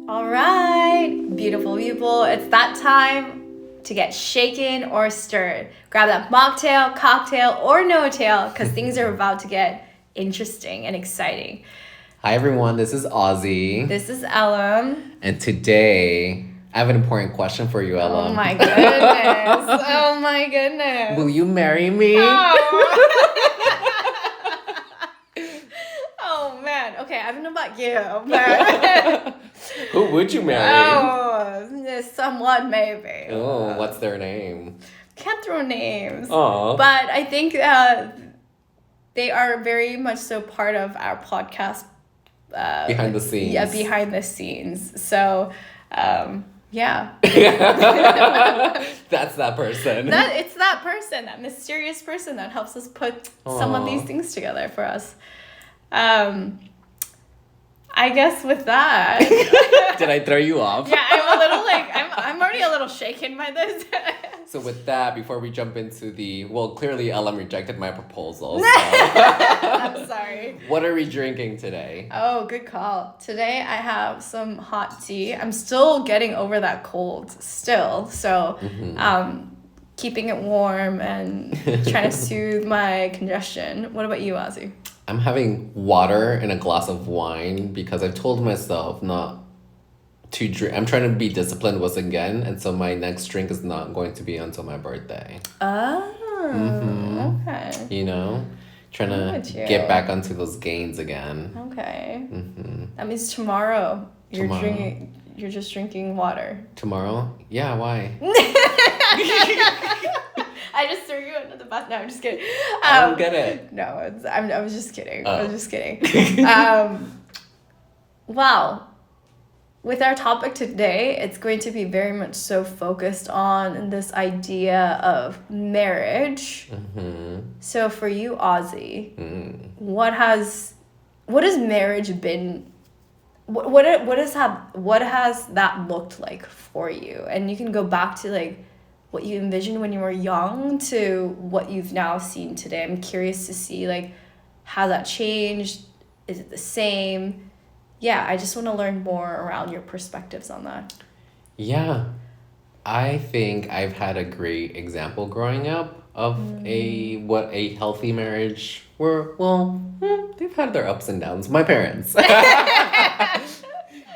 All right, beautiful people, it's that time to get shaken or stirred. Grab that mocktail, cocktail, or no-tail, because things are about to get interesting and exciting. Hi everyone, this is Ozzy. This is Ellum. And today, I have an important question for you, Ellum. Oh my goodness. Oh my goodness. Will you marry me? Oh man. Okay, I don't know about you, but Who would you marry? oh, someone maybe. Oh, what's their name? Can't throw names. Oh. But I think they are very much so part of our podcast. Behind the scenes. Yeah, behind the scenes. So, yeah. That's that person. It's that person, that mysterious person that helps us put some of these things together for us. I guess with that. Did I throw you off? Yeah, I'm a little I'm already a little shaken by this. So with that, before we jump into clearly Ellum rejected my proposal. So. I'm sorry. What are we drinking today? Oh, good call. Today I have some hot tea. I'm still getting over that cold so keeping it warm and trying to soothe my congestion. What about you, Ozzy? I'm having water and a glass of wine because I've told myself not to drink. I'm trying to be disciplined once again, and so my next drink is not going to be until my birthday. Oh, okay. You know? Trying to get back onto those gains again. Okay. That means tomorrow you're just drinking water. Tomorrow? Yeah, why? I just threw you under the bus. No, I'm just kidding. I don't get it. No, I was just kidding. Oh. I was just kidding. Wow. With our topic today, it's going to be very much so focused on this idea of marriage. So for you, Ozzy, what has marriage been? What has that looked like for you? And you can go back to like what you envisioned when you were young to what you've now seen today. I'm curious to see like how that changed. Is it the same? Yeah, I just want to learn more around your perspectives on that. Yeah. I think I've had a great example growing up of what a healthy marriage were. Well, they've had their ups and downs. My parents.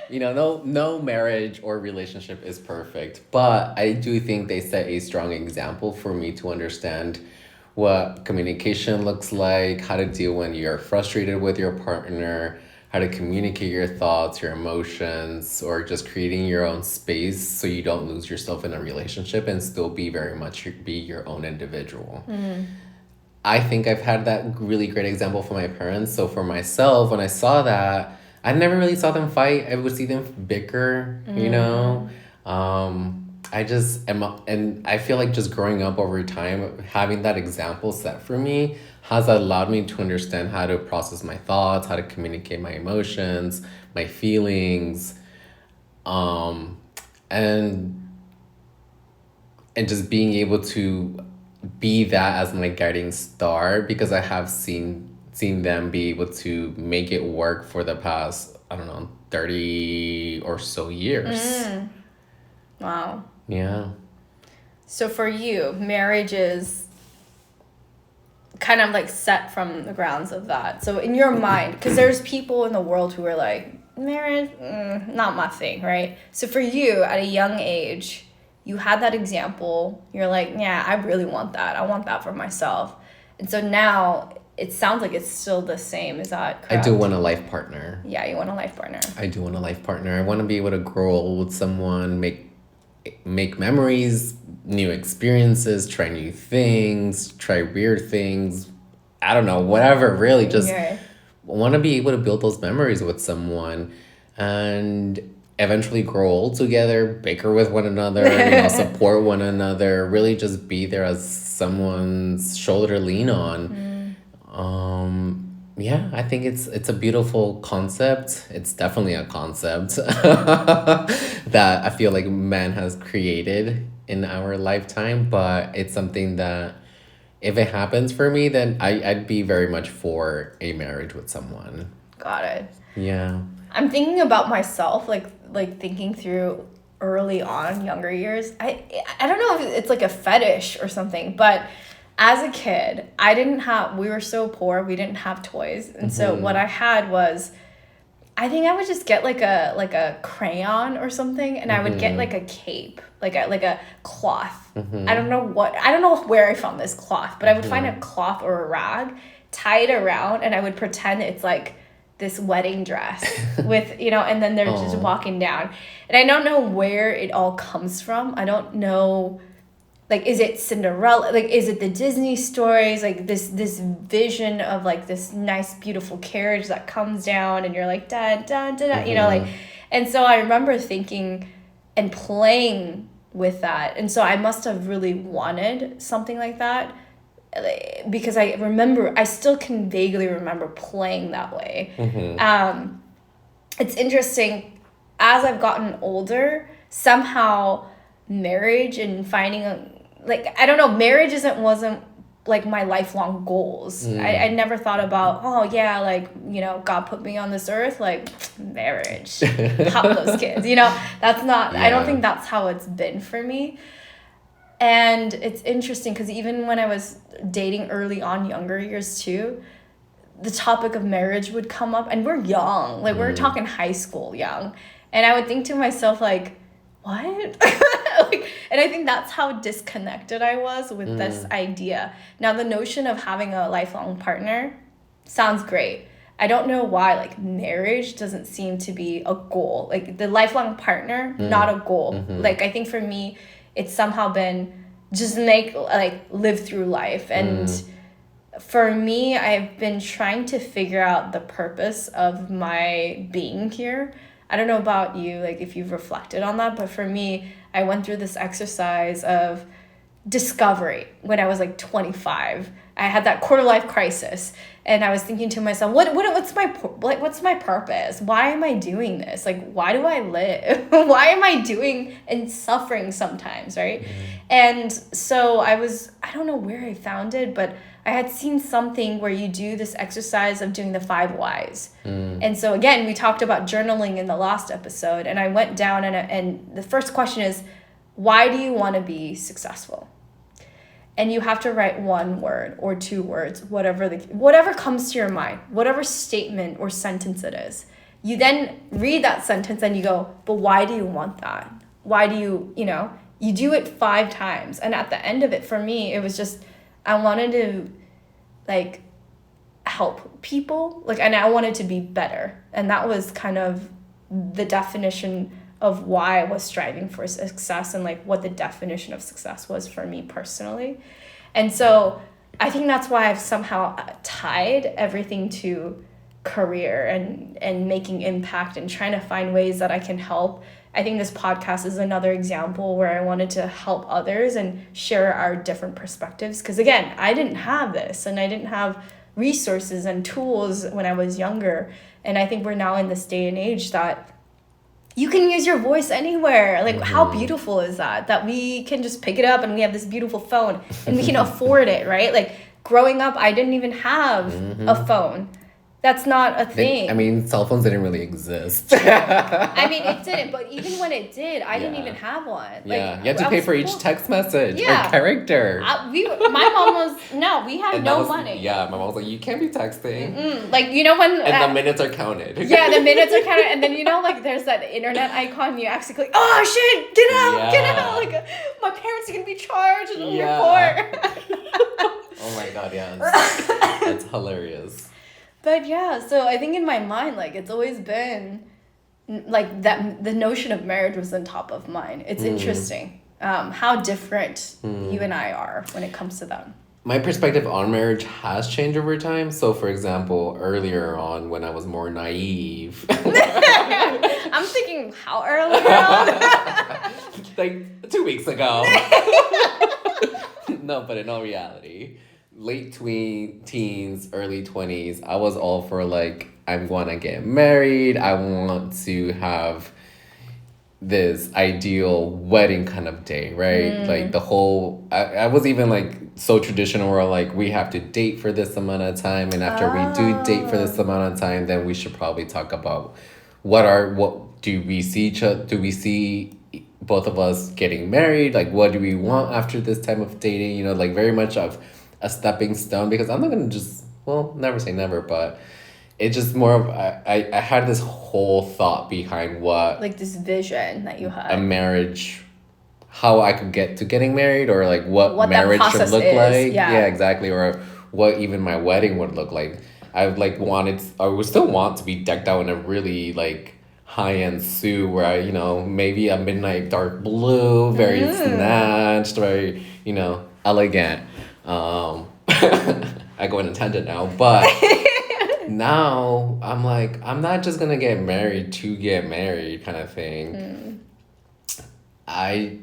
You know, no marriage or relationship is perfect, but I do think they set a strong example for me to understand what communication looks like, how to deal when you're frustrated with your partner, how to communicate your thoughts, your emotions, or just creating your own space so you don't lose yourself in a relationship and still be your own individual. I think I've had that really great example from my parents. So for myself, when I saw that, I never really saw them fight. I would see them bicker, you know? I just am, and I feel like just growing up over time, having that example set for me has allowed me to understand how to process my thoughts, how to communicate my emotions, my feelings, and just being able to be that as my guiding star, because I have seen them be able to make it work for the past, 30 or so years. Wow. Yeah. So for you, marriage is kind of like set from the grounds of that. So in your mind, because there's people in the world who are like, marriage, not my thing, right? So for you, at a young age, you had that example. You're like, yeah, I really want that. I want that for myself. And so now it sounds like it's still the same. Is that correct? I do want a life partner. Yeah, you want a life partner. I do want a life partner. I want to be able to grow old with someone, make memories, new experiences, try new things, try weird things. I don't know, whatever, really. Just want to be able to build those memories with someone and eventually grow old together, bicker with one another, support one another, really just be there as someone's shoulder to lean on. Yeah, I think it's a beautiful concept. It's definitely a concept that I feel like man has created in our lifetime, but it's something that if it happens for me, then I'd be very much for a marriage with someone. Got it. Yeah. I'm thinking about myself, like like thinking through early on, younger years, I don't know if it's like a fetish or something, but as a kid, we were so poor, we didn't have toys. And so what I had was, I think I would just get like a crayon or something, and I would get like a cape, like a cloth. I don't know where I found this cloth, but I would find a cloth or a rag, tie it around, and I would pretend it's like this wedding dress with, and then they're just walking down. And I don't know where it all comes from. I don't know, like, is it Cinderella? Like, is it the Disney stories? Like this vision of like this nice, beautiful carriage that comes down and you're like, da, da, da, da, like, and so I remember thinking and playing with that. And so I must have really wanted something like that, because I still can vaguely remember playing that way. It's interesting, as I've gotten older, somehow marriage and finding I don't know, marriage wasn't like my lifelong goals. I never thought about, oh yeah, like, God put me on this earth, like, marriage, pop those kids, that's not, I don't think that's how it's been for me. And it's interesting because even when I was dating early on, younger years too, the topic of marriage would come up, and we're young, like we're talking high school young, and I would think to myself like, what? And I think that's how disconnected I was with this idea. Now, the notion of having a lifelong partner sounds great. I don't know why, like, marriage doesn't seem to be a goal. Like, the lifelong partner, not a goal. Like, I think for me, it's somehow been just live through life. And for me, I've been trying to figure out the purpose of my being here. I don't know about you, like, if you've reflected on that, but for me, I went through this exercise of discovery when I was like 25. I had that quarter life crisis, and I was thinking to myself, what's my purpose? Why am I doing this? Like, why do I live? Why am I doing and suffering sometimes, right? And so I don't know where I found it, but I had seen something where you do this exercise of doing the 5 whys. And so again, we talked about journaling in the last episode, and I went down and the first question is, why do you want to be successful? And you have to write 1 word or 2 words, whatever comes to your mind, whatever statement or sentence it is. You then read that sentence and you go, but why do you want that? Why do you do it 5 times. And at the end of it, for me, it was just, I wanted to like help people, like, and I wanted to be better. And that was kind of the definition of why I was striving for success, and like what the definition of success was for me personally. And so I think that's why I've somehow tied everything to career and making impact and trying to find ways that I can help. I think this podcast is another example where I wanted to help others and share our different perspectives. Because again, I didn't have this, and I didn't have resources and tools when I was younger. And I think we're now in this day and age that you can use your voice anywhere. Like, how beautiful is that we can just pick it up and we have this beautiful phone and we can afford it, right? Like, growing up, I didn't even have a phone. That's not a thing. I mean, cell phones didn't really exist. I mean, it didn't, but even when it did, I didn't even have one. Like, you had to pay for each text message or character. My mom we had no money. Yeah, my mom was like, you can't be texting. Like, when... And the minutes are counted. Yeah, the minutes are counted. And then, like, there's that internet icon, you actually click, oh, shit, get out. Like, my parents are going to be charged and report. Oh, my God, yeah. That's hilarious. But yeah, so I think in my mind, like, it's always been like that, the notion of marriage was on top of mind. It's interesting how different you and I are when it comes to them. My perspective on marriage has changed over time. So, for example, earlier on when I was more naive. I'm thinking, how earlier on? Like 2 weeks ago. No, but in all reality, late teens, early 20s, I was all for like, I'm gonna get married. I want to have this ideal wedding kind of day, right? Like the whole, I was even like so traditional where like we have to date for this amount of time, and after we do date for this amount of time, then we should probably talk about what do we see both of us getting married? Like, what do we want after this time of dating? You know, like very much of a stepping stone, because I'm not gonna just, well, never say never, but it's just more of, I had this whole thought behind what Like this vision that you a had. marriage, how I could get to getting married, or like what What that marriage should process look is, like. yeah. Yeah, exactly. Or what even my wedding would look like. I would still want to be decked out in a really like high-end suit where I, maybe a midnight dark blue, very snatched, very, elegant. I go in tangent now, but now I'm like, I'm not just gonna get married to get married kind of thing. I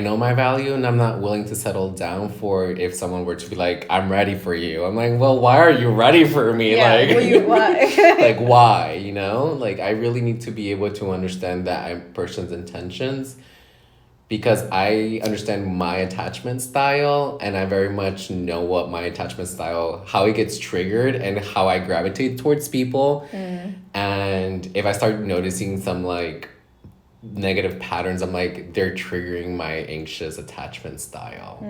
know my value, and I'm not willing to settle down for it if someone were to be like, I'm ready for you. I'm like, well, why are you ready for me? Yeah, Like, why? like, why? Like, I really need to be able to understand that person's intentions, because I understand my attachment style, and I very much know what my attachment style, how it gets triggered and how I gravitate towards people. And if I start noticing some like negative patterns, I'm like, they're triggering my anxious attachment style.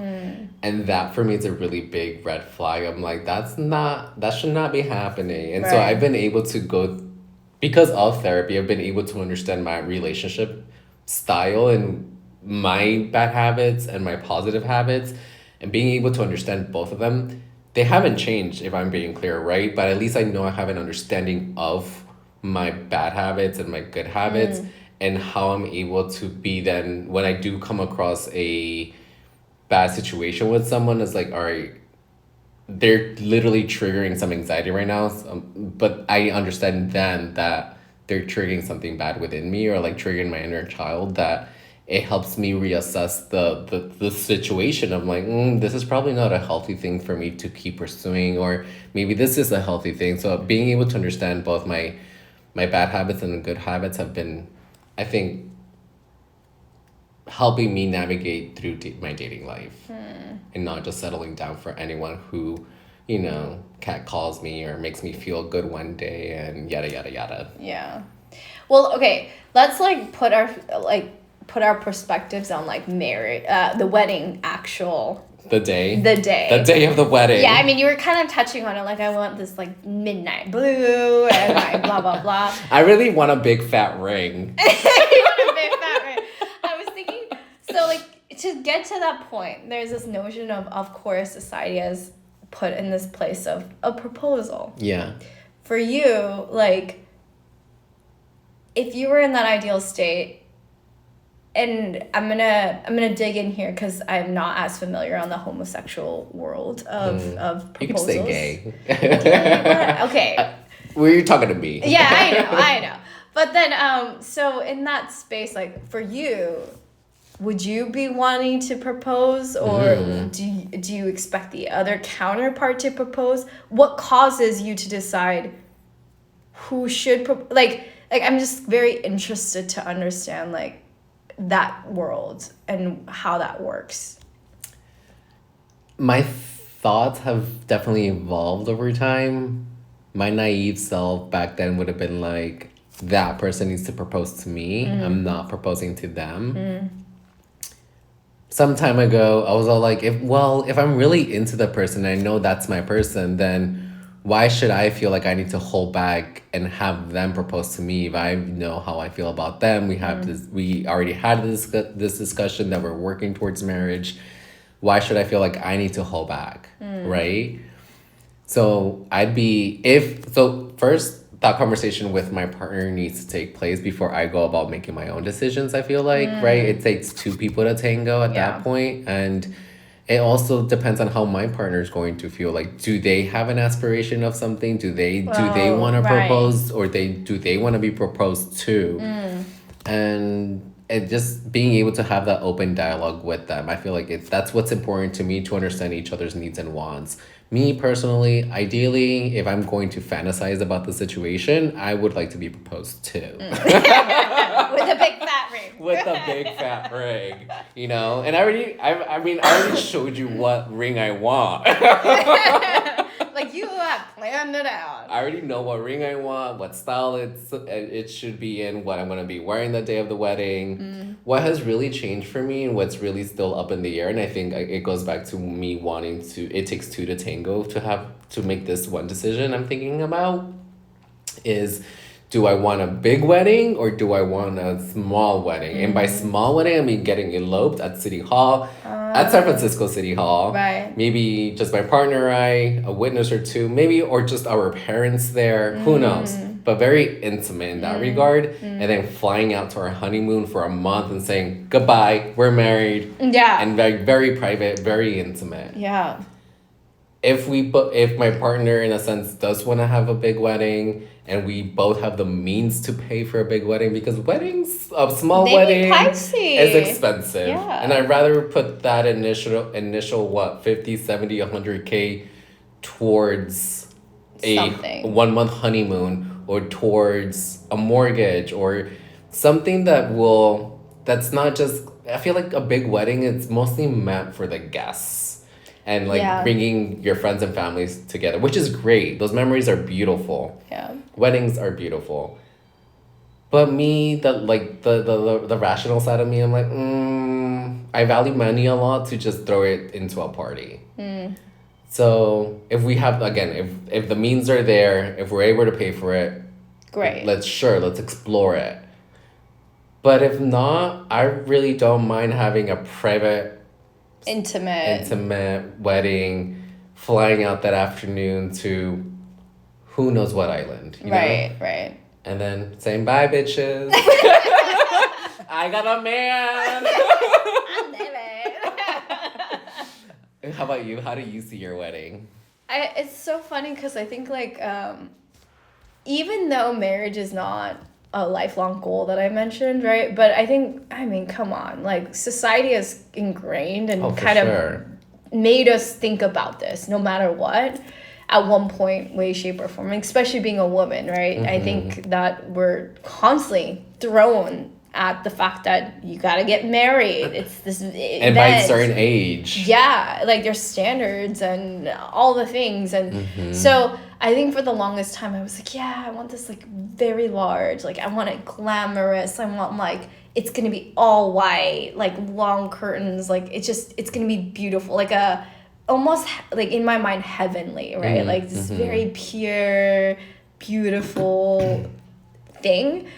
And that for me is a really big red flag. I'm like, that should not be happening. And so I've been able to go, because of therapy, I've been able to understand my relationship style and my bad habits and my positive habits, and being able to understand both of them. They haven't changed, if I'm being clear, right? But at least I know I have an understanding of my bad habits and my good habits, and how I'm able to be then, when I do come across a bad situation with someone, it's like, all right, they're literally triggering some anxiety right now, but I understand then that they're triggering something bad within me, or like triggering my inner child, that it helps me reassess the situation of like, this is probably not a healthy thing for me to keep pursuing, or maybe this is a healthy thing. So being able to understand both my bad habits and the good habits have been, I think, helping me navigate through my dating life, and not just settling down for anyone who, cat calls me or makes me feel good one day and yada yada yada. Yeah. Well, okay, let's like put our perspectives on like marriage, the wedding actual. The day of the wedding. Yeah, I mean, you were kind of touching on it, like, I want this like midnight blue and like blah blah blah. I really want a big fat ring. You want a big fat ring. I was thinking, so like, to get to that point, there's this notion of course, society has put in this place of a proposal. Yeah. For you, like, if you were in that ideal state, and I'm gonna dig in here because I'm not as familiar on the homosexual world of proposals. You can say gay. Okay. Were talking to me? Yeah, I know. But then, so in that space, like for you, would you be wanting to propose, or do you expect the other counterpart to propose? What causes you to decide who should like I'm just very interested to understand like that world and how that works. My thoughts have definitely evolved over time. My naive self back then would have been like, that person needs to propose to me. I'm not proposing to them. Some time ago, I was all like, if I'm really into the person, I know that's my person, then why should I feel like I need to hold back and have them propose to me if I know how I feel about them? We already had this discussion that we're working towards marriage. Why should I feel like I need to hold back, right? So first, that conversation with my partner needs to take place before I go about making my own decisions, I feel like, right? It takes two people to tango at that point, and it also depends on how my partner is going to feel. Like, do they have an aspiration of something? Do they want to propose, or do they want to be proposed to? And just being able to have that open dialogue with them, I feel like that's what's important to me, to understand each other's needs and wants. Me personally, ideally, if I'm going to fantasize about the situation, I would like to be proposed to. With a big fat ring. With a big fat ring, And I already showed you what ring I want. Like, you have planned it out. I already know what ring I want, what style it should be in, what I'm going to be wearing the day of the wedding. What has really changed for me and what's really still up in the air, and I think it goes back to me wanting to, it takes two to tango to make this one decision I'm thinking about, is do I want a big wedding or do I want a small wedding? And by small wedding, I mean getting eloped at City Hall, at San Francisco City Hall. Right. Maybe just my partner and I, a witness or two, maybe, or just our parents there. Who knows? But very intimate in that regard. And then flying out to our honeymoon for a month and saying, goodbye, we're married. Yeah. And very, very private, very intimate. Yeah. If my partner, in a sense, does want to have a big wedding, and we both have the means to pay for a big wedding, because a small wedding is expensive. Yeah. And I'd rather put that initial what, 50, 70, 100K towards a 1 month honeymoon, or towards a mortgage, or something that's not just, I feel like a big wedding, it's mostly meant for the guests. And bringing your friends and families together, which is great. Those memories are beautiful. Yeah. Weddings are beautiful. But me, the rational side of me, I'm like, I value money a lot to just throw it into a party. So if we have, again, if the means are there, if we're able to pay for it, great. Let's explore it. But if not, I really don't mind having a private, intimate wedding, flying out that afternoon to who knows what island, you know? Right. And then saying, bye, bitches. I got a man. I How about you? How do you see your wedding? It's so funny because I think, like, even though marriage is not a lifelong goal that I mentioned, right? But I mean, come on. Like, society has ingrained and of made us think about this no matter what at one point, way, shape, or form, especially being a woman, right? I think that we're constantly thrown at the fact that you gotta get married. It's this event. And by a certain age. Yeah, like there's standards and all the things. And so I think for the longest time I was like, yeah, I want this like very large, like I want it glamorous. I want like, it's gonna be all white, like long curtains, like it's gonna be beautiful. Like almost like in my mind heavenly, right? Like this very pure, beautiful thing.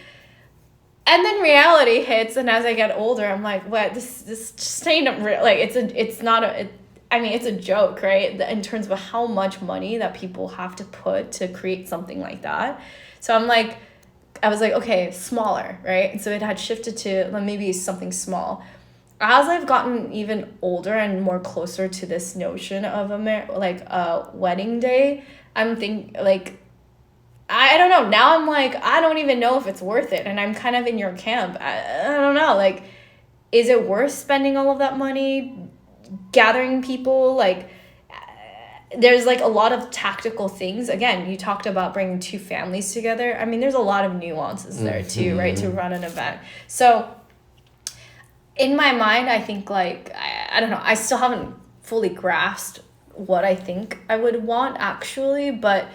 And then reality hits, and as I get older, I'm like, what? This just ain't real. Like, it's a joke, right? In terms of how much money that people have to put to create something like that. So I was like, okay, smaller, right? And so it had shifted to maybe something small. As I've gotten even older and more closer to this notion of a wedding day, I'm thinking like, I don't know. Now I'm like, I don't even know if it's worth it. And I'm kind of in your camp. I don't know. Like, is it worth spending all of that money gathering people? Like, there's like a lot of tactical things. Again, you talked about bringing two families together. I mean, there's a lot of nuances there too, right? To run an event. So in my mind, I think like, I don't know. I still haven't fully grasped what I think I would want actually, but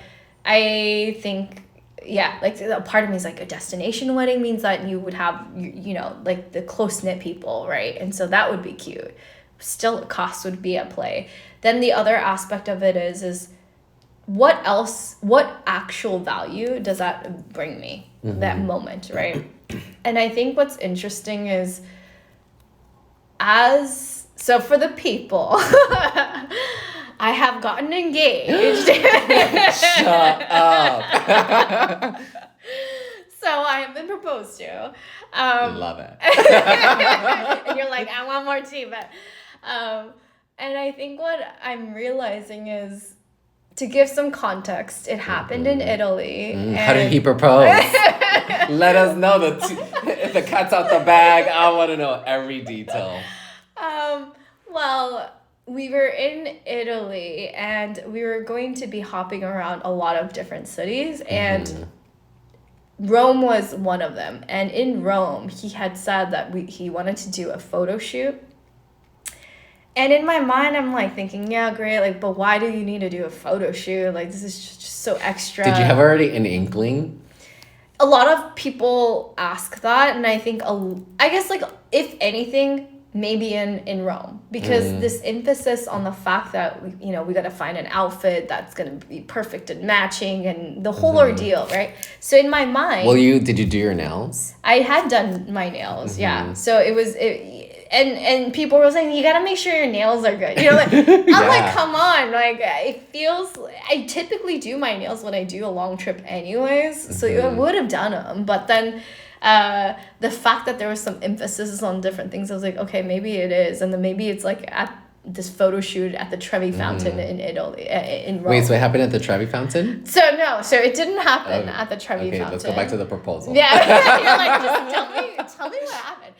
I think, yeah, like a part of me is like a destination wedding means that you would have, you know, like the close-knit people, right? And so that would be cute. Still, cost would be at play. Then the other aspect of it is what actual value does that bring me, that moment, right? And I think what's interesting is so for the people... I have gotten engaged. Shut up. So I have been proposed to. Love it. And you're like, I want more tea. But, and I think what I'm realizing is, to give some context, it happened in Italy. How did he propose? Let us know if the cat's out the bag. I want to know every detail. Well... We were in Italy and we were going to be hopping around a lot of different cities, and Rome was one of them. And in Rome, he had said that he wanted to do a photo shoot. And in my mind, I'm like thinking, yeah, great. Like, but why do you need to do a photo shoot? Like, this is just so extra. Did you have already an inkling? A lot of people ask that, and I think I guess like if anything, maybe in Rome, because this emphasis on the fact that we got to find an outfit that's gonna be perfect and matching, and the whole ordeal, right? So in my mind, Did you do your nails? I had done my nails, yeah. So it was and people were saying you gotta make sure your nails are good. Like I'm like, come on, like it feels. I typically do my nails when I do a long trip, anyways. So I would have done them, but then the fact that there was some emphasis on different things, I was like, okay, maybe it is, and then maybe it's like at this photo shoot at the Trevi Fountain in Italy, in Rome. Wait, so it happened at the Trevi Fountain? So it didn't happen at the Trevi Fountain. Okay, let's go back to the proposal. Yeah, you're like, just tell me what happened.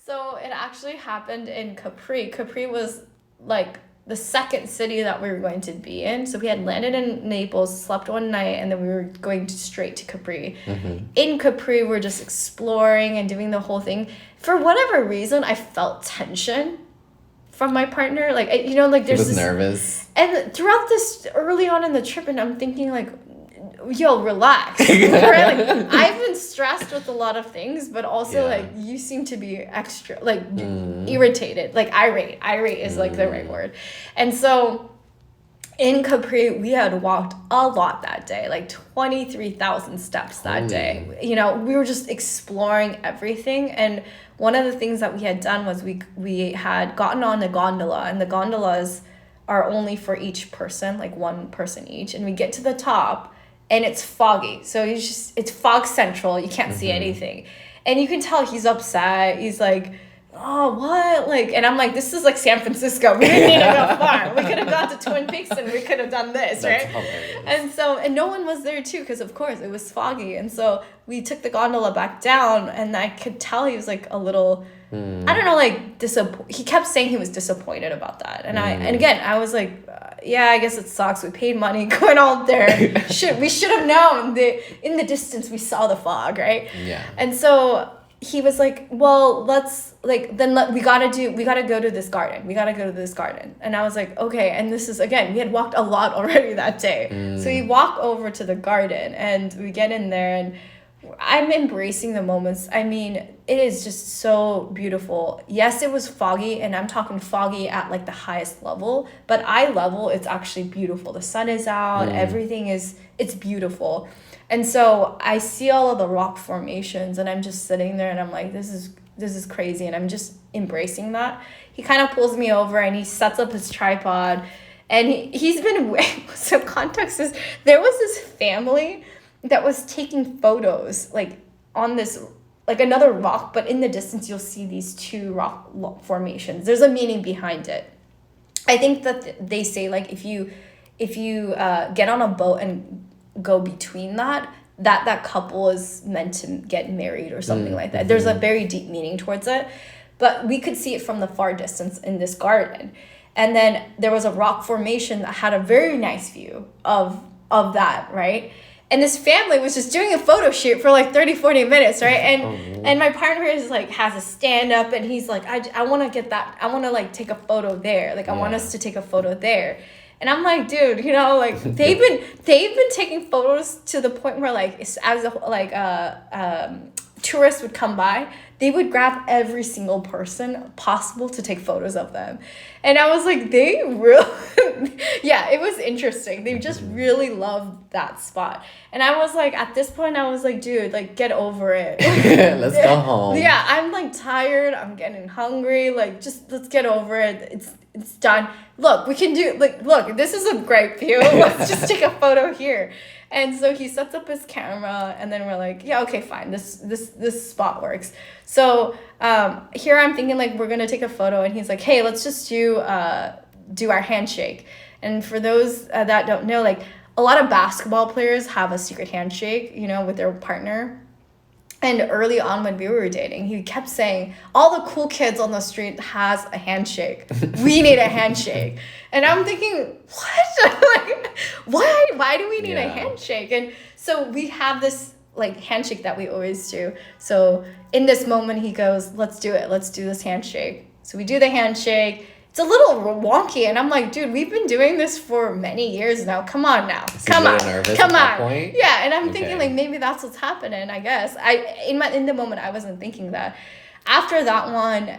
So it actually happened in Capri. Capri was like the second city that we were going to be in. So we had landed in Naples, slept one night, and then we were going straight to Capri. In Capri, we're just exploring and doing the whole thing. For whatever reason, I felt tension from my partner. Like, like there's this... nervous. And throughout this early on in the trip, and I'm thinking like, yo, relax. Right? Like, I've been stressed with a lot of things, but also like you seem to be extra like irritated, like irate. Irate is like the right word. And so in Capri, we had walked a lot that day, like 23,000 steps that day. We were just exploring everything. And one of the things that we had done was we had gotten on the gondola, and the gondolas are only for each person, like one person each. And we get to the top, and it's foggy. So it's fog central. You can't see anything. And you can tell he's upset. He's like, oh, what? Like, and I'm like, this is like San Francisco. We didn't need to go far. We could have gone to Twin Peaks and we could have done this, right? Hilarious. And no one was there too, because of course it was foggy. And so we took the gondola back down, and I could tell he was like a little, I don't know, like he kept saying he was disappointed about that. And and again, I was like, yeah, I guess it sucks. We paid money going out there. We should have known. In the distance we saw the fog, right? Yeah. And so he was like, well, let's like, we gotta go to this garden. We gotta go to this garden. And I was like, okay. And this is, again, we had walked a lot already that day. So we walk over to the garden, and we get in there, and I'm embracing the moments. I mean, it is just so beautiful. Yes, it was foggy, and I'm talking foggy at like the highest level, but eye level, it's actually beautiful. The sun is out, everything it's beautiful. And so I see all of the rock formations, and I'm just sitting there, and I'm like, this is crazy, and I'm just embracing that. He kind of pulls me over, and he sets up his tripod, and he's been so context is there was this family that was taking photos like on this like another rock, but in the distance you'll see these two rock formations. There's a meaning behind it. I think that they say like if you get on a boat and go between that couple is meant to get married or something like that. There's a very deep meaning towards it, but we could see it from the far distance in this garden. And then there was a rock formation that had a very nice view of that, right? And this family was just doing a photo shoot for like 30-40 minutes, right? And my partner is like has a stand up, and he's like, I want to get that. I want to like take a photo there. Like I want us to take a photo there. And I'm like, dude, like they've been taking photos to the point where like tourists would come by, they would grab every single person possible to take photos of them. And I was like, they really, yeah, it was interesting. They just really loved that spot. And I was like, at this point, I was like, dude, like, get over it. Let's go home. Yeah, I'm like tired. I'm getting hungry. Like, just let's get over it. It's done. Look, we can do, like, look, this is a great view. Let's just take a photo here. And so he sets up his camera, and then we're like, yeah, okay, fine. This spot works. So here I'm thinking like we're gonna take a photo, and he's like, hey, let's just do our handshake. And for those that don't know, like a lot of basketball players have a secret handshake, with their partner. And early on when we were dating, he kept saying, all the cool kids on the street has a handshake. We need a handshake. And I'm thinking, what? Like, why do we need a handshake? And so we have this like handshake that we always do. So in this moment, he goes, let's do it. Let's do this handshake. So we do the handshake. it's a little wonky. And I'm like, dude, we've been doing this for many years now. Come on now. So Come on. nervous Come at that on. point? Yeah. And I'm thinking like, maybe that's what's happening, I guess. In the moment, I wasn't thinking that. After that one,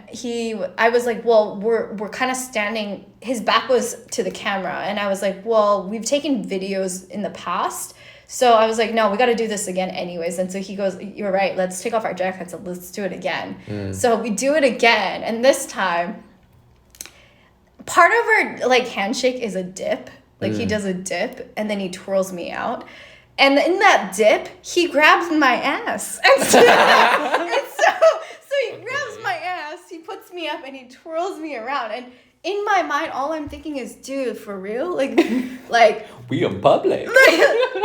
I was like, well, we're kind of standing, his back was to the camera. And I was like, well, we've taken videos in the past. So I was like, no, we got to do this again anyways. And so he goes, you're right. Let's take off our jackets and let's do it again. So we do it again. And this time, part of our like handshake is a dip. Like he does a dip and then he twirls me out. And in that dip, he grabs my ass. And so he grabs my ass, he puts me up and he twirls me around. And in my mind, all I'm thinking is, dude, for real? Like we in public.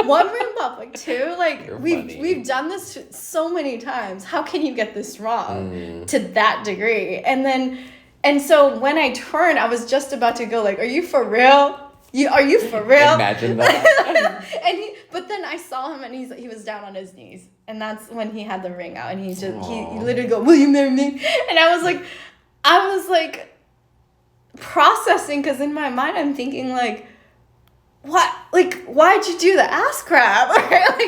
One, we're in public. Two, like You're we've done this so many times. How can you get this wrong to that degree? And so when I turned, I was just about to go like, are you for real? Are you for real? Imagine that. But then I saw him and he was down on his knees. And that's when he had the ring out and he literally go, will you marry me? And I was like processing, because in my mind I'm thinking like, what? Like, why'd you do the ass grab?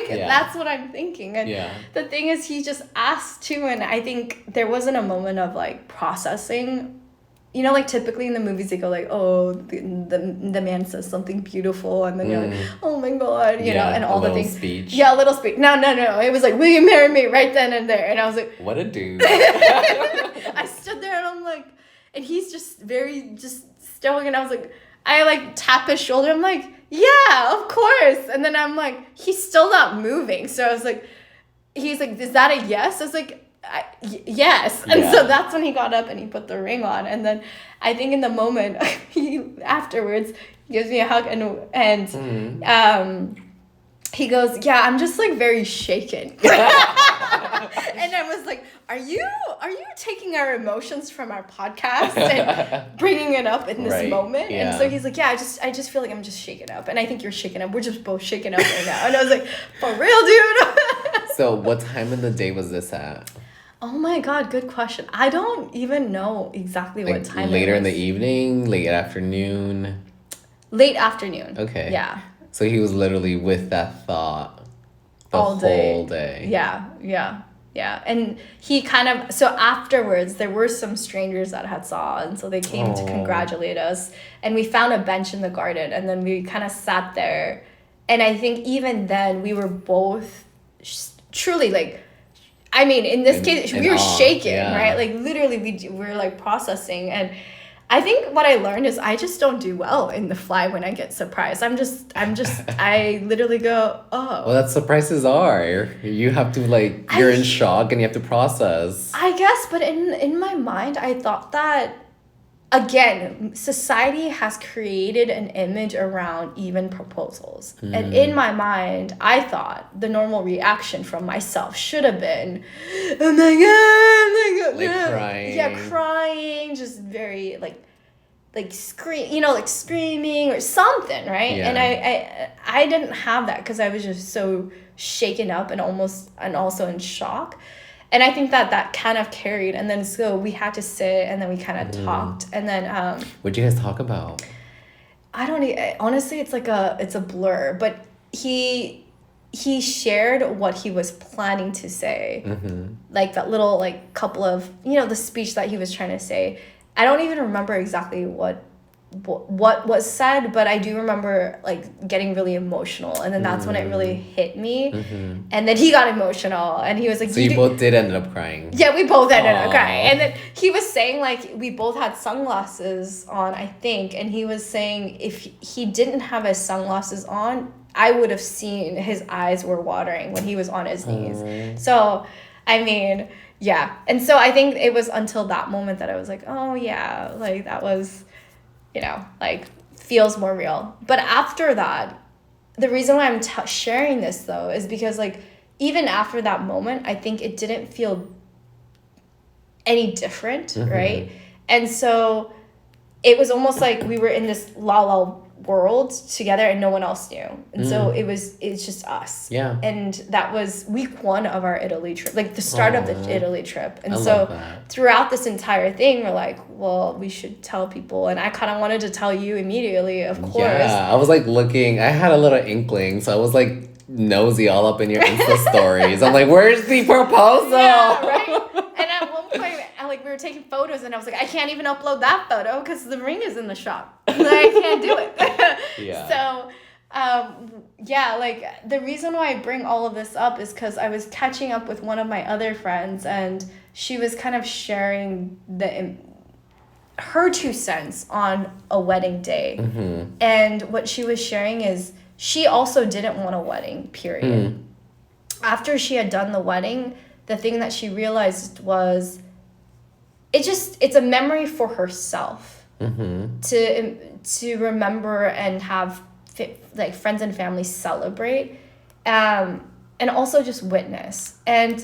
That's what I'm thinking. And the thing is, he just asked too, and I think there wasn't a moment of like processing. You know, like typically in the movies they go like, oh, the man says something beautiful, and then you're like, oh my god, you know, and all the things. Speech. Yeah, a little speech. No. It was like, will you marry me right then and there? And I was like, what a dude. I stood there and I'm like, and he's just very stoic, and I was like, I like tap his shoulder. I'm like, yeah, of course. And then I'm like, he's still not moving. So I was like, he's like, is that a yes? I was like, yes. And so that's when he got up and he put the ring on. And then I think in the moment, he afterwards gives me a hug and he goes, yeah, I'm just like very shaken. And I was like, are you taking our emotions from our podcast and bringing it up in this moment? Yeah. And so he's like, yeah, I just feel like I'm just shaken up. And I think you're shaken up. We're just both shaken up right now. And I was like, for real, dude? So what time of the day was this at? Oh my god, good question. I don't even know exactly what time. Later in the evening, late afternoon? Late afternoon. Okay. Yeah. So he was literally with that thought the whole day. Yeah. And he kind of, so afterwards there were some strangers that had saw, and so they came to congratulate us, and we found a bench in the garden, and then we kind of sat there, and I think even then we were both truly like, I mean, in this case we were shaking, right? Like literally we were like processing. And I think what I learned is I just don't do well in the fly when I get surprised. I literally go, oh. Well, that's surprises are. You have to like, you're in shock and you have to process. I guess, but in my mind, I thought that, again, society has created an image around even proposals. And in my mind, I thought the normal reaction from myself should have been, oh my god, like crying. Yeah, crying, just very like scream, you know, like screaming or something, right? Yeah. And I didn't have that because I was just so shaken up and also in shock. And I think that kind of carried, and then so we had to sit, and then we kind of talked, and then what'd you guys talk about? I don't honestly, it's a blur, but he shared what he was planning to say, like that little like couple of, you know, the speech that he was trying to say. I don't even remember exactly what was said, but I do remember like getting really emotional, and then that's when it really hit me. And then he got emotional, and he was like, so you both did end up crying. Yeah, we both ended up crying. And then he was saying like we both had sunglasses on, I think, and he was saying if he didn't have his sunglasses on, I would have seen his eyes were watering when he was on his knees. So I mean, yeah. And so I think it was until that moment that I was like, oh yeah, like that was, you know, like feels more real. But after that, the reason why I'm sharing this though is because like even after that moment, I think it didn't feel any different, right? And so it was almost like we were in this la world together and no one else knew. And so it's just us. Yeah. And that was week 1 of our Italy trip, like the start of the Italy trip. And I so love that. throughout this entire thing, we're like, well, we should tell people. And I kind of wanted to tell you immediately, of course. Yeah, I was like looking, I had a little inkling, so I was like nosy all up in your Insta stories. I'm like, where's the proposal? Yeah, right? And at one point, we were taking photos, and I was like, I can't even upload that photo because the ring is in the shop. Like, I can't do it. Yeah. So, the reason why I bring all of this up is because I was catching up with one of my other friends, and she was kind of sharing her 2 cents on a wedding day. Mm-hmm. And what she was sharing is she also didn't want a wedding, period. After she had done the wedding, the thing that she realized was it's a memory for herself to remember and have friends and family celebrate, and also just witness. And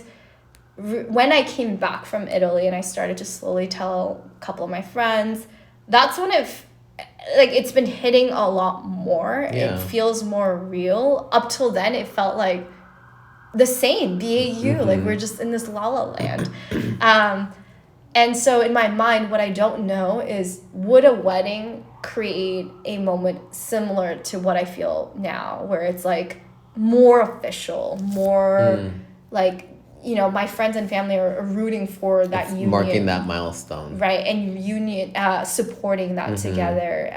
when I came back from Italy and I started to slowly tell a couple of my friends, that's when it's been hitting a lot more. Yeah. It feels more real. Up till then, it felt like the same, BAU, like we're just in this la la land. And so in my mind, what I don't know is, would a wedding create a moment similar to what I feel now, where it's like more official, more my friends and family are rooting for that union. Marking that milestone. Right, and union, supporting that together.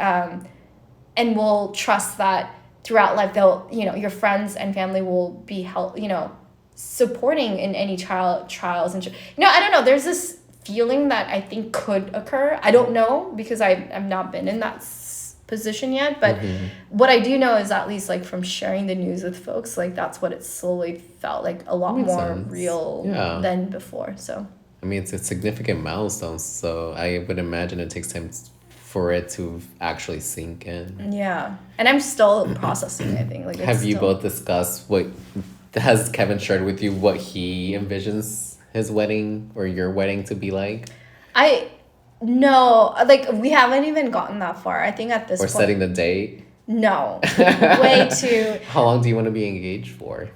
And we'll trust that throughout life, they'll, your friends and family will be supporting in any trials. And I don't know, there's this feeling that I think could occur. I don't know, because I've not been in that position yet, but what I do know is, at least from sharing the news with folks, that's what it slowly felt like, a lot more real than before. So I mean, it's a significant milestone, so I would imagine it takes time for it to actually sink in. Yeah, and I'm still processing, I think. Have you both discussed has Kevin shared with you what he envisions his wedding or your wedding to be like? No, we haven't even gotten that far. I think at this point. Or setting the date? No, way too. How long do you want to be engaged for?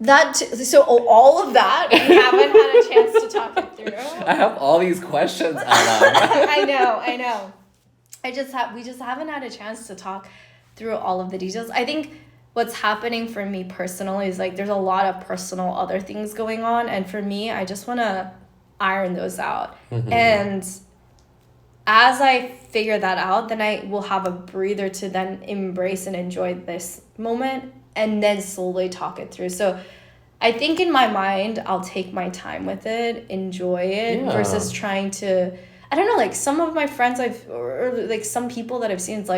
All of that, we haven't had a chance to talk it through. I have all these questions, Ella. I know. We just haven't had a chance to talk through all of the details. I think what's happening for me personally is there's a lot of personal other things going on, and for me, I just want to iron those out. And as I figure that out, then I will have a breather to then embrace and enjoy this moment, and then slowly talk it through. So I think in my mind, I'll take my time with it, enjoy it, versus trying to, I don't know, some of my friends or some people that I've seen, it's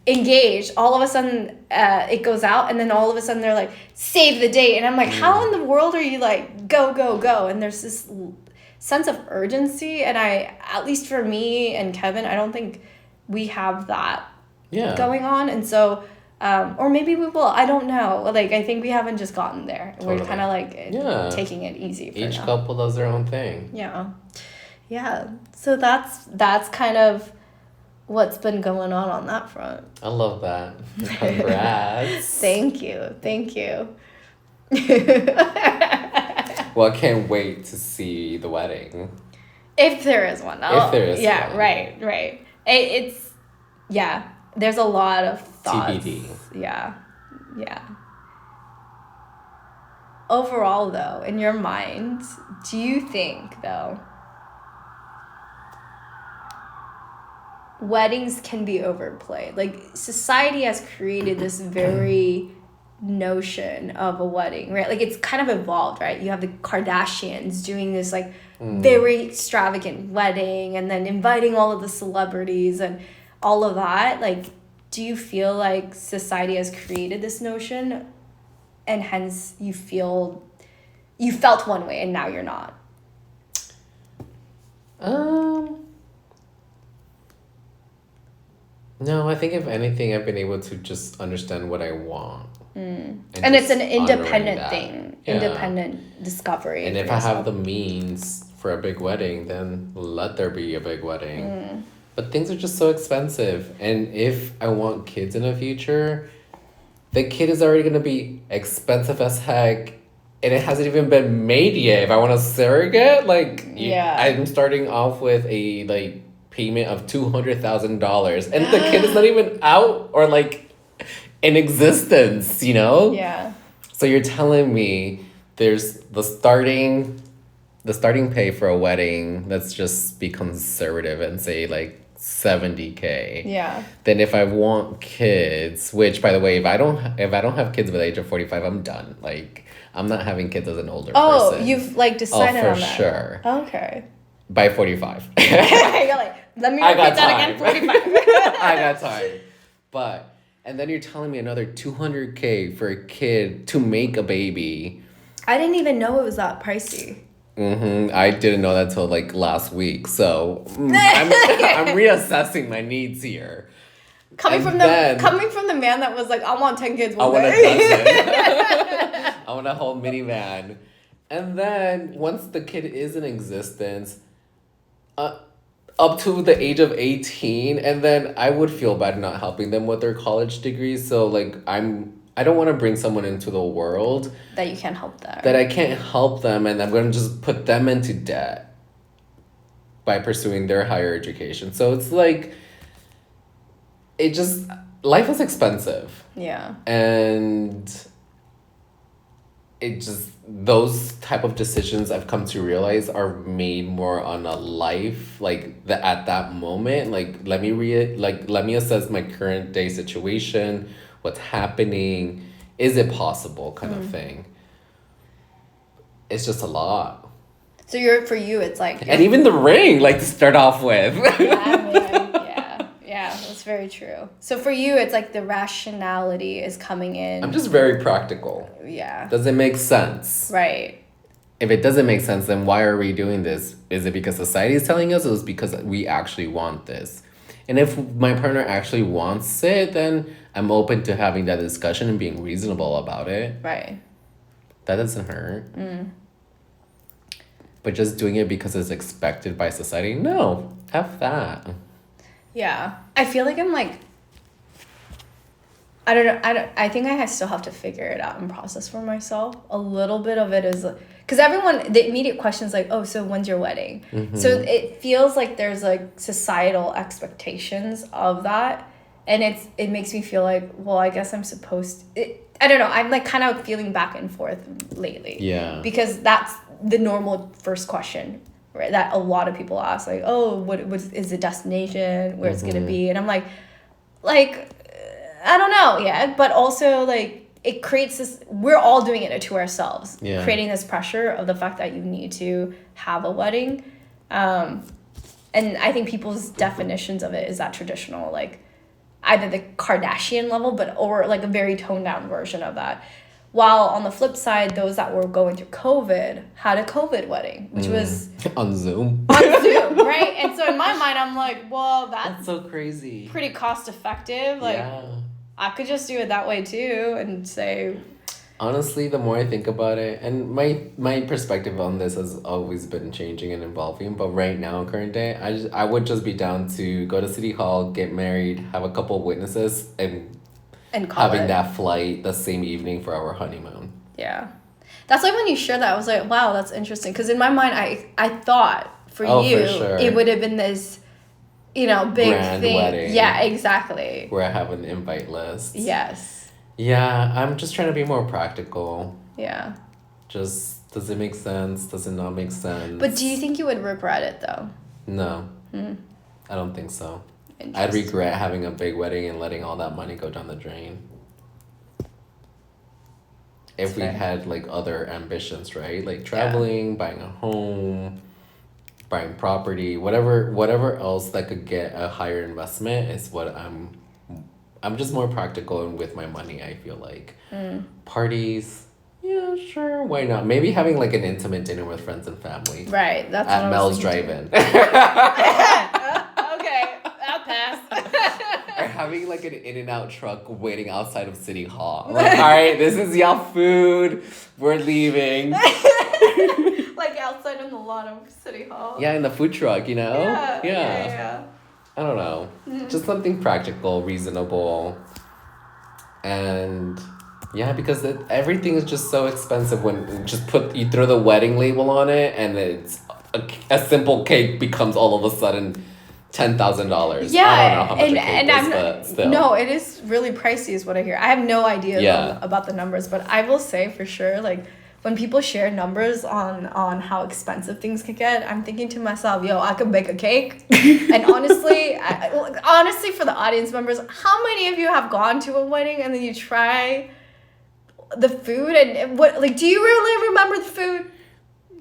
engaged, all of a sudden it goes out, and then all of a sudden they're like, save the date. And I'm like, how in the world are you go? And there's this sense of urgency, and at least for me and Kevin, I don't think we have that going on. And so or maybe we will, I don't know, I think we haven't just gotten there. Totally. We're kind of taking it easy for each now. couple does their own thing. Yeah, so that's kind of what's been going on that front. I love that. Congrats. Thank you. Well, I can't wait to see the wedding. If there is one. If there is one. one. Right. It's, there's a lot of thoughts. TBD. Yeah. Overall, though, in your mind, do you think, though, weddings can be overplayed? Society has created this very notion of a wedding, right? It's kind of evolved, right? You have the Kardashians doing this very extravagant wedding, and then inviting all of the celebrities and all of that. Do you feel like society has created this notion, and hence you felt one way and now you're not? No, I think if anything, I've been able to just understand what I want. And it's an independent thing, independent discovery. And if I have the means for a big wedding, then let there be a big wedding. But things are just so expensive. And if I want kids in the future, the kid is already going to be expensive as heck. And it hasn't even been made yet. If I want a surrogate, like, I'm starting off with a, like, payment of $200,000. And the kid is not even out or, like, in existence, you know? Yeah. So you're telling me there's the starting pay for a wedding, let's just be conservative and say like $70K. Yeah. Then if I want kids, which by the way, if I don't have kids by the age of 45, I'm done. Like I'm not having kids as an older person. Oh, you've like decided on that. For sure. Okay. By 45. You're like, let me repeat that again, 45. I got time. But and then you're telling me another $200K for a kid to make a baby. I didn't even know it was that pricey. I didn't know that till like last week. So I'm reassessing my needs here. Coming from the man that was like, I want 10 kids one day. I want a whole minivan. And then once the kid is in existence, up to the age of 18, and then I would feel bad not helping them with their college degrees. So like I don't want to bring someone into the world that you can't help them. That I can't help them, and I'm going to just put them into debt by pursuing their higher education. So it's like life is expensive. Yeah. And those type of decisions I've come to realize are made more on a life at that moment. Like let me assess my current day situation, what's happening, is it possible kind of thing. It's just a lot. So for you it's like, and even the ring, like to start off with. Yeah, that's very true. So for you, it's like the rationality is coming in. I'm just very practical. Yeah. Does it make sense? Right. If it doesn't make sense, then why are we doing this? Is it because society is telling us, or is it because we actually want this? And if my partner actually wants it, then I'm open to having that discussion and being reasonable about it. Right. That doesn't hurt. But just doing it because it's expected by society, no. F that. Yeah. I feel like I'm like, I don't know. I think I still have to figure it out and process for myself. A little bit of it is, because the immediate question is like, oh, so when's your wedding? So it feels like there's like societal expectations of that. And it makes me feel like, well, I guess I'm supposed to, I don't know. I'm like kind of feeling back and forth lately. Yeah. Because that's the normal first question, right? That a lot of people ask, like, oh, what is the destination, where it's gonna be, and I'm like, I don't know yet, but also like it creates this. We're all doing it to ourselves, creating this pressure of the fact that you need to have a wedding, and I think people's definitions of it is that traditional, like either the Kardashian level, or like a very toned down version of that. While on the flip side, those that were going through COVID had a COVID wedding, which was on Zoom. Right? And so in my mind, I'm like, well, that's so crazy. Pretty cost effective. Like, I could just do it that way too and say. Honestly, the more I think about it, and my perspective on this has always been changing and evolving, but right now, current day, I would just be down to go to City Hall, get married, have a couple witnesses, and having that flight the same evening for our honeymoon. Yeah. That's like when you shared that, I was like, wow, that's interesting. Because in my mind, I thought for it would have been this, big grand thing. Wedding. Yeah, exactly. Where I have an invite list. Yes. Yeah, I'm just trying to be more practical. Yeah. Just, does it make sense? Does it not make sense? But do you think you would regret it, though? No. I don't think so. I'd regret having a big wedding and letting all that money go down the drain. If we had like other ambitions, right? Like traveling, buying a home, buying property, whatever else that could get a higher investment is what I'm just more practical and with my money, I feel like. Parties, yeah, sure, why not? Maybe having like an intimate dinner with friends and family. Right, that's at Mel's Drive-In. Or having like an In-N-Out truck waiting outside of City Hall. Like, all right, this is y'all food. We're leaving. Like outside in the lot of City Hall. Yeah, in the food truck, Yeah. I don't know. Just something practical, reasonable. And yeah, because everything is just so expensive when you throw the wedding label on it and it's a simple cake becomes all of a sudden $10,000. Yeah, I don't know how much a cake and is, but still. No, it is really pricey is what I hear. I have no idea about the numbers, but I will say for sure, like, when people share numbers on how expensive things can get, I'm thinking to myself, yo, I could bake a cake. And honestly, honestly, for the audience members, how many of you have gone to a wedding and then you try the food and what, like, do you really remember the food?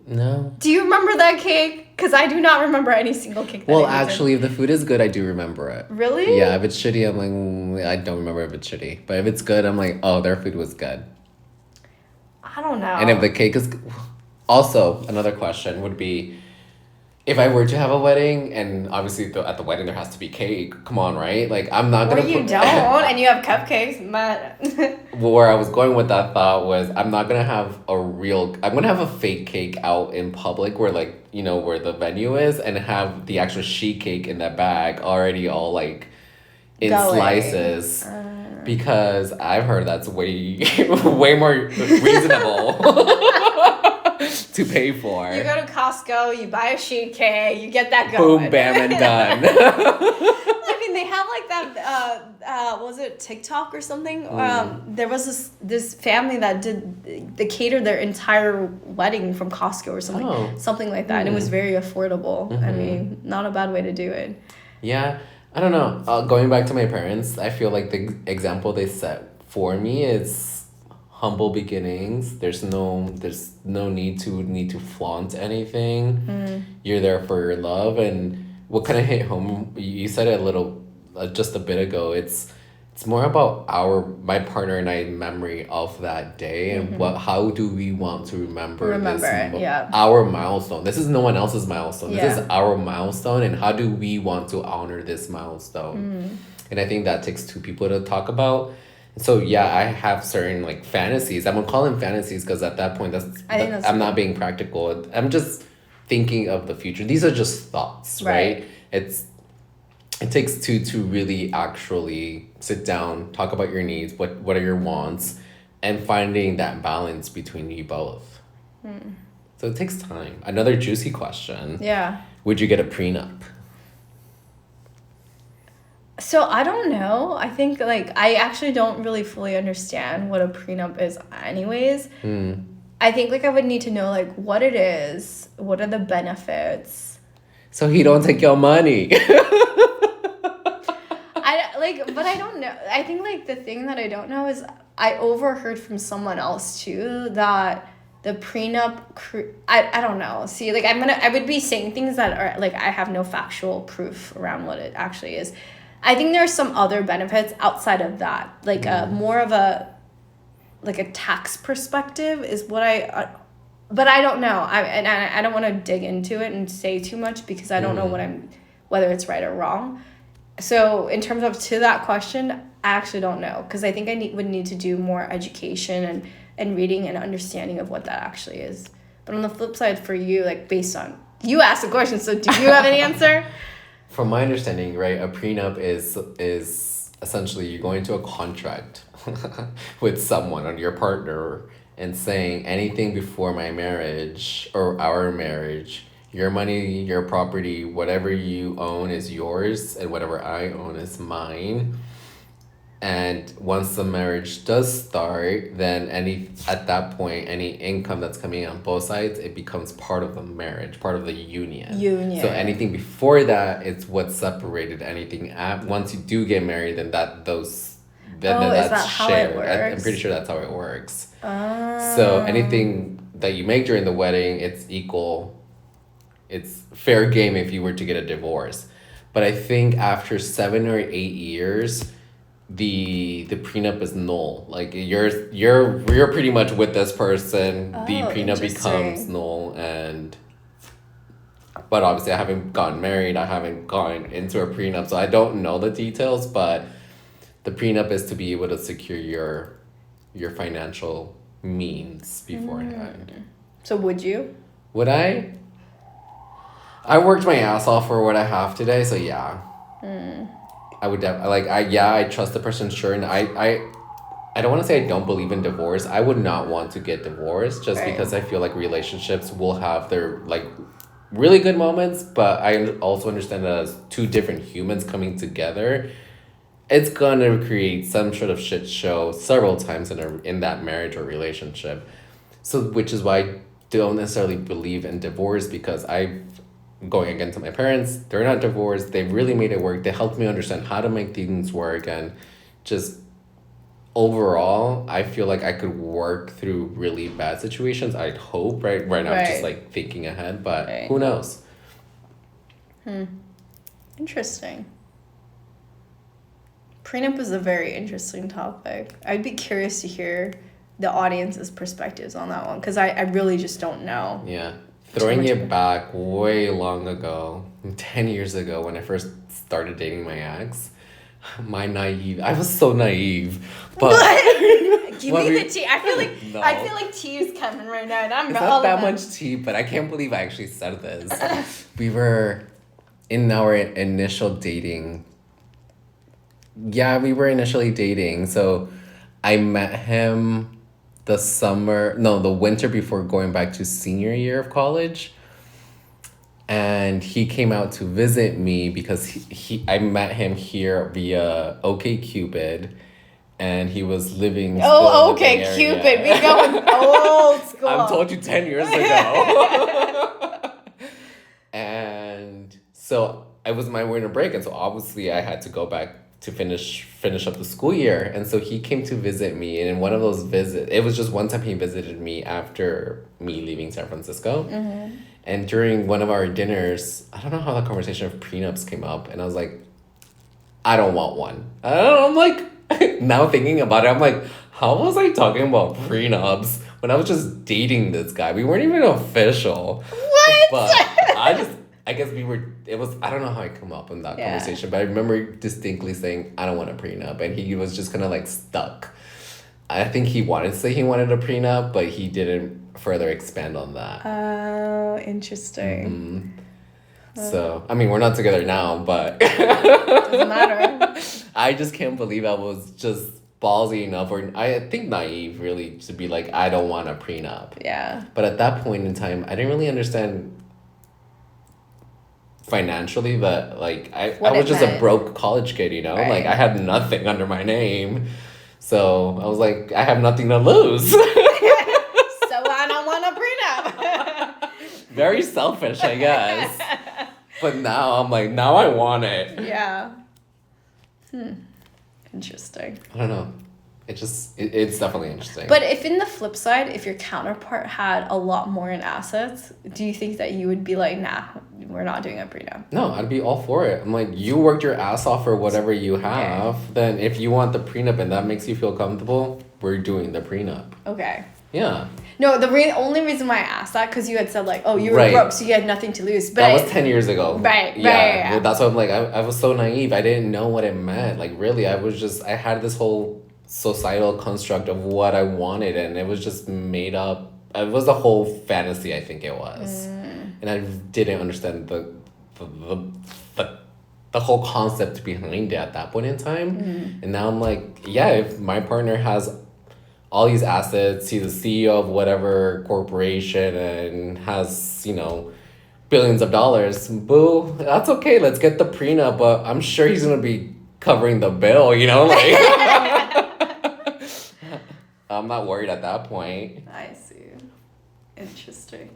No. Do you remember that cake? Because I do not remember any single cake that I actually, if the food is good, I do remember it. Really? Yeah, if it's shitty, I'm like, I don't remember if it's shitty. But if it's good, I'm like, oh, their food was good. I don't know. And if the cake is... Also, another question would be, if I were to have a wedding, and obviously at the wedding there has to be cake, come on, right? Like, I'm not going to... Or you don't, and you have cupcakes, but... Where I was going with that thought was, I'm not going to have I'm going to have a fake cake out in public where, like, you know, where the venue is, and have the actual sheet cake in that bag already all, like, in slices. Because I've heard that's way more reasonable to pay for. You go to Costco, you buy a sheet cake, you get that going. Boom, bam, and done. I mean, they have like that, was it TikTok or something? There was this family that they catered their entire wedding from Costco or something. Something like that. And it was very affordable. I mean, not a bad way to do it. Yeah. I don't know. Going back to my parents, I feel like the example they set for me is humble beginnings. There's no need to flaunt anything. You're there for your love, and what kind of hit home. You said it a little, just a bit ago. It's more about my partner and I memory of that day, and how do we want to remember our milestone. This is no one else's milestone. This is our milestone, and how do we want to honor this milestone? And I think that takes two people to talk about. So yeah, I have certain like fantasies. I'm gonna call them fantasies because at that point I'm not being practical. I'm just thinking of the future. These are just thoughts, right? It takes two to really actually sit down, talk about your needs, what are your wants, and finding that balance between you both. So it takes time. Another juicy question. Yeah. Would you get a prenup? So I don't know. I think like I actually don't really fully understand what a prenup is anyways. I think like I would need to know like what it is, what are the benefits. So he don't take your money. But I don't know. I think like the thing that I don't know is I overheard from someone else too that the prenup I don't know. See, like I would be saying things that are like I have no factual proof around what it actually is. I think there are some other benefits outside of that. Like more of a tax perspective is what but I don't know. I don't want to dig into it and say too much because I don't know whether it's right or wrong. So in terms of to that question, I actually don't know because I think I would need to do more education and reading and understanding of what that actually is. But on the flip side for you, like based on, you asked the question, so do you have an answer? From my understanding, right, a prenup is essentially you go into a contract with someone or your partner and saying anything before my marriage or our marriage, your money, your property, whatever you own is yours, and whatever I own is mine. And once the marriage does start, then at that point, any income that's coming in on both sides, it becomes part of the marriage, part of the union. So anything before that, it's what separated anything. Once you do get married, then that's shared. I'm pretty sure that's how it works. So anything that you make during the wedding, it's equal. It's fair game if you were to get a divorce. But I think after 7 or 8 years, the prenup is null. Like you're pretty much with this person. The prenup becomes null, but obviously I haven't gotten married. I haven't gone into a prenup, so I don't know the details. But the prenup is to be able to secure your financial means beforehand. So would you? Would I? I worked my ass off for what I have today, so yeah. I would I trust the person, sure, and I don't want to say I don't believe in divorce. I would not want to get divorced just Right. because I feel like relationships will have their like really good moments, but I also understand that as two different humans coming together, it's gonna create some sort of shit show several times in that marriage or relationship. So which is why I don't necessarily believe in divorce, because I going against my parents, they're not divorced, they really made it work, they helped me understand how to make things work, and just overall I feel like I could work through really bad situations. I'd hope, right now I'm just Right. like thinking ahead, but Right. who knows. Interesting. Prenup is a very interesting topic. I'd be curious to hear the audience's perspectives on that one, because I really just don't know. Yeah. Throwing much it about- back way long ago, 10 years ago, when I first started dating my ex, I was so naive. But Give Well, me we- the tea. I feel like No. tea is coming right now, and I'm it's all not that about- much tea, but I can't believe I actually said this. We were in our initial dating. Yeah, we were initially dating. So I met him the winter before going back to senior year of college. And he came out to visit me because I met him here via OkCupid, and he was living still Oh, in the Bay okay, Area. Cupid. We going old school. I've told you 10 years ago. And so it was my winter break, and so obviously I had to go back to finish up the school year. And so he came to visit me, and in one of those visits, it was just one time he visited me after me leaving San Francisco. Mm-hmm. And during one of our dinners, I don't know how the conversation of prenups came up, and I was like, I don't want one. I don't know, I'm like, now thinking about it, I'm like, how was I talking about prenups when I was just dating this guy? We weren't even official. What? But I guess I don't know how I come up in that Yeah. conversation, but I remember distinctly saying, I don't want a prenup. And he was just kind of like stuck. I think he wanted to say he wanted a prenup, but he didn't further expand on that. Oh, interesting. So, I mean, we're not together now, but Doesn't matter. I just can't believe I was just ballsy enough, or I think naive really, to be like, I don't want a prenup. Yeah. But at that point in time, I didn't really understand financially that, like, I What was it just meant. a broke college kid, you know? Right. Like, I had nothing under my name. So I was like, I have nothing to lose. So I don't want a prenup. Very selfish, I guess. But now I'm like, now I want it. Yeah. Interesting. I don't know. It's definitely interesting. But if in the flip side, if your counterpart had a lot more in assets, do you think that you would be like, nah, we're not doing a prenup? No, I'd be all for it. I'm like, you worked your ass off for whatever you have. Then if you want the prenup and that makes you feel comfortable, we're doing the prenup. Okay. Yeah. No, the only reason why I asked that, because you had said like, oh, you were Right. broke, so you had nothing to lose. But That was 10 years ago. Right, Yeah. right. That's what I'm like, I was so naive. I didn't know what it meant. Like, really, I had this whole societal construct of what I wanted, and it was just made up. It was a whole fantasy, I think it was. And I didn't understand the whole concept behind it at that point in time. And now I'm like, yeah, if my partner has all these assets, he's a CEO of whatever corporation and has, billions of dollars, boo, that's okay, let's get the prenup, but I'm sure he's gonna be covering the bill, like I'm not worried at that point. I see. Interesting.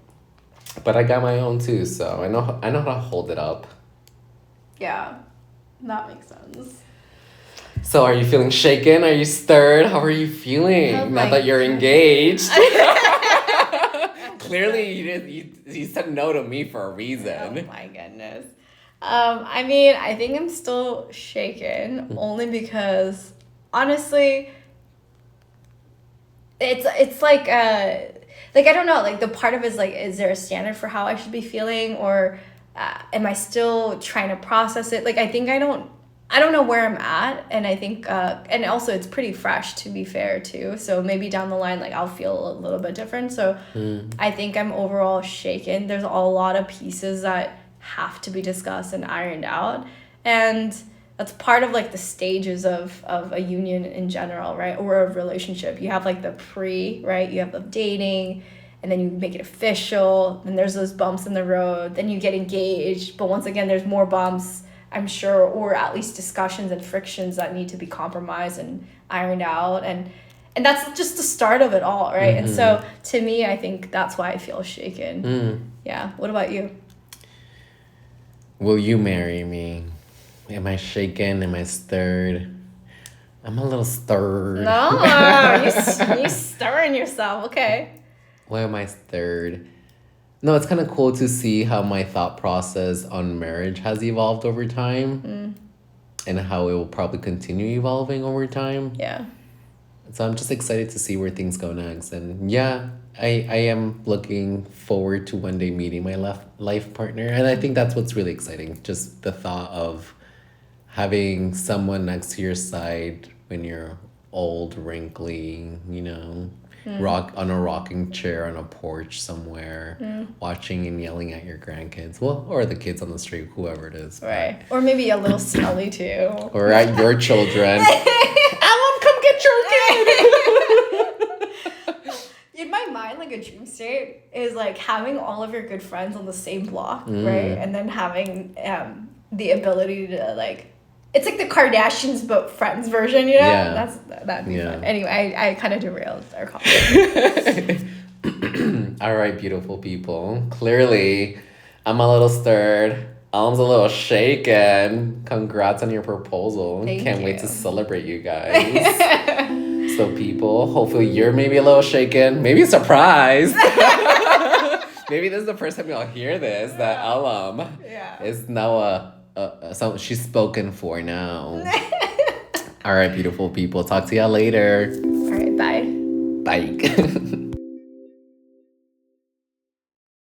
But I got my own too, so I know how to hold it up. Yeah, that makes sense. So are you feeling shaken? Are you stirred? How are you feeling? Oh Not my that you're God. engaged. Clearly you said no to me for a reason. Oh my goodness. I mean, I think I'm still shaken only because honestly, it's like I don't know, like the part of it is like, is there a standard for how I should be feeling, or am I still trying to process it? Like I think I don't know where I'm at, and I think and also it's pretty fresh, to be fair, too, so maybe down the line like I'll feel a little bit different. So I think I'm overall shaken. There's a lot of pieces that have to be discussed and ironed out, And that's part of like the stages of a union in general, right? Or a relationship. You have like the pre, right? You have the dating, and then you make it official. Then there's those bumps in the road. Then you get engaged. But once again, there's more bumps, I'm sure, or at least discussions and frictions that need to be compromised and ironed out. And that's just the start of it all, right? And so to me, I think that's why I feel shaken. Yeah. What about you? Will you marry me? Am I shaken? Am I stirred? I'm a little stirred. No, you stirring yourself. Okay. Why am I stirred? No, it's kind of cool to see how my thought process on marriage has evolved over time and how it will probably continue evolving over time. Yeah. So I'm just excited to see where things go next. And yeah, I am looking forward to one day meeting my life partner. And I think that's what's really exciting. Just the thought of having someone next to your side when you're old, wrinkly, rock on a rocking chair on a porch somewhere, watching and yelling at your grandkids. Well, or the kids on the street, whoever it is. Right. Or maybe a little smelly too. Or at your children. Alan, come get your kid. In my mind, like a dream state is like having all of your good friends on the same block, right? And then having the ability to like, it's like the Kardashians but friends version, Yeah. That'd be fun. Anyway, I kind of derailed our conversation. All right, beautiful people. Clearly, I'm a little stirred. Alm's a little shaken. Congrats on your proposal. Can't wait to celebrate you guys. So people, hopefully you're maybe a little shaken, maybe surprised. Maybe this is the first time y'all hear this, that Alum is now so she's spoken for now. All right, beautiful people. Talk to y'all later. All right, bye. Bye.